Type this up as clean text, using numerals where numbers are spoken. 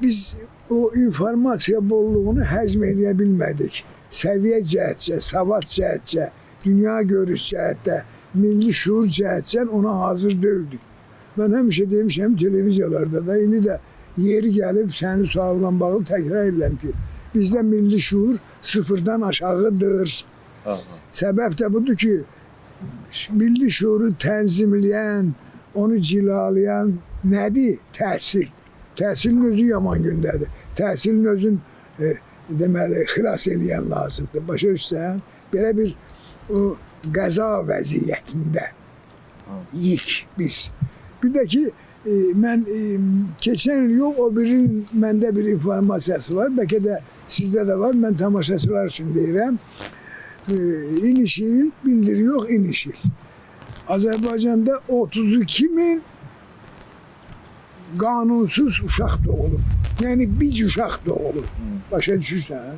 biz o informasiya bolluğunu həzm edə bilmədik. Səviyyə cəhətcə, savad cəhətcə, dünya görüş cəhətdə, milli şuur cəhətcə ona hazır deyildik. Mən həmişə demişəm televiziyalarda da, indi də yeri gəlib sənin sualından bağlı təkrar edirəm ki, bizdə milli şuur sıfırdan aşağıdır. Səbəb də budur ki, milli şuuru tənzimləyən, onu cilalayan nədir? Təhsil. Təhsilin özü yaman gündədir. Təhsilin özün deməli, xilas eləyən lazımdır. Başa düşsən? Belə bir o qəza vəziyyətində yik biz. Bir də ki, mən keçən il yox, o birinin məndə bir informasiyası var. Bəlkə də sizdə də var. Mən tamaşaçılar üçün deyirəm. İnişil, bildiri yox, inişil. Azərbaycanda 32.000 qanunsuz uşaq doğulub. Yəni bir uşaq doğulub. Başa düşürsən?